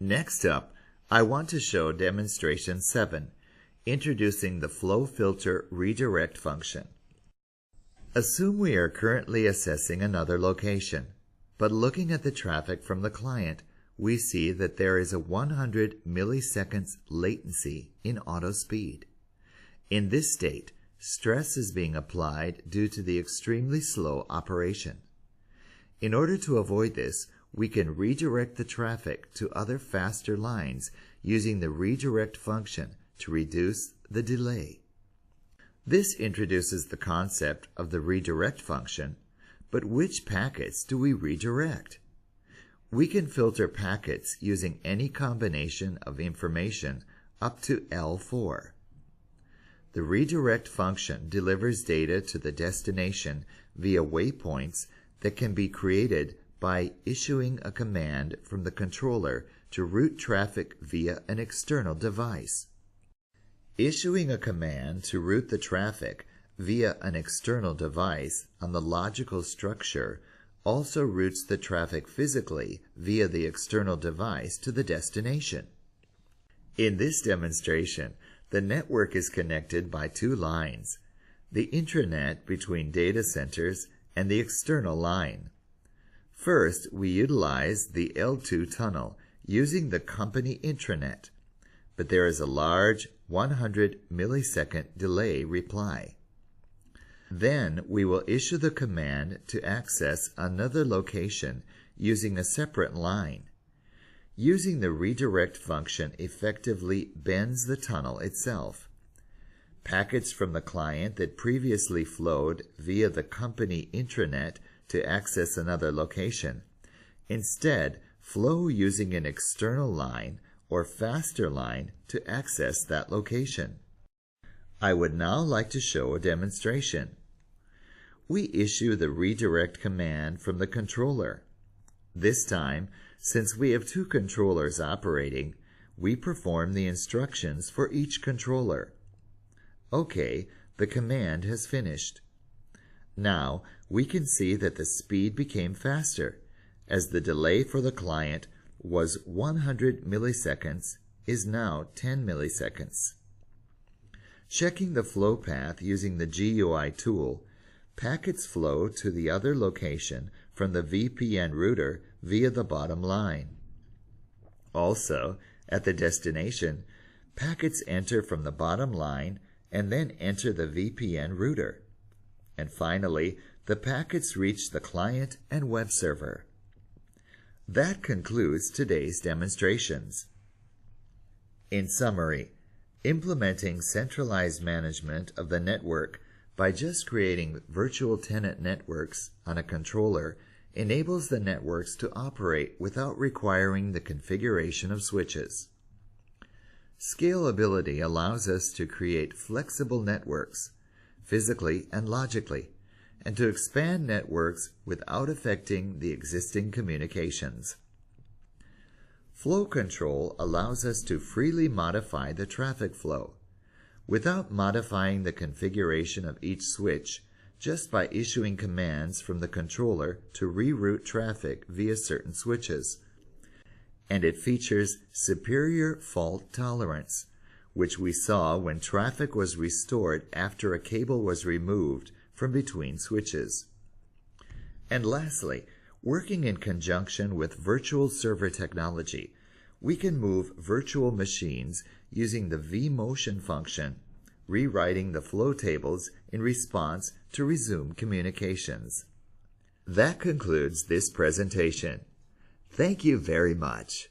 Next up, I want to show demonstration 7, introducing the flow filter redirect function. Assume we are currently assessing another location, but looking at the traffic from the client, we see that there is a 100 milliseconds latency in auto speed. In this state, stress is being applied due to the extremely slow operation. In order to avoid this, we can redirect the traffic to other faster lines using the redirect function to reduce the delay. This introduces the concept of the redirect function, but which packets do we redirect? We can filter packets using any combination of information up to L4. The redirect function delivers data to the destination via waypoints that can be created by issuing a command from the controller to route traffic via an external device. Issuing a command to route the traffic via an external device on the logical structure also routes the traffic physically via the external device to the destination. In this demonstration, the network is connected by two lines, the intranet between data centers and the external line. First, we utilize the L2 tunnel using the company intranet, but there is a large 100 millisecond delay reply. Then we will issue the command to access another location using a separate line. Using the redirect function effectively bends the tunnel itself. Packets from the client that previously flowed via the company intranet to access another location instead flow using an external line or faster line to access that location. I would now like to show a demonstration. We issue the redirect command from the controller. This time, since we have two controllers operating, we perform the instructions for each controller. Okay, the command has finished. Now, we can see that the speed became faster, as the delay for the client was 100 milliseconds is now 10 milliseconds. Checking the flow path using the GUI tool, packets flow to the other location from the VPN router via the bottom line. Also, at the destination, packets enter from the bottom line and then enter the VPN router. And finally, the packets reach the client and web server. That concludes today's demonstrations. In summary, implementing centralized management of the network by just creating virtual tenant networks on a controller enables the networks to operate without requiring the configuration of switches. Scalability allows us to create flexible networks, physically and logically, and to expand networks without affecting the existing communications. Flow control allows us to freely modify the traffic flow, without modifying the configuration of each switch, just by issuing commands from the controller to reroute traffic via certain switches. And it features superior fault tolerance, which we saw when traffic was restored after a cable was removed from between switches. And lastly, working in conjunction with virtual server technology, we can move virtual machines using the vMotion function, rewriting the flow tables in response to resume communications. That concludes this presentation. Thank you very much.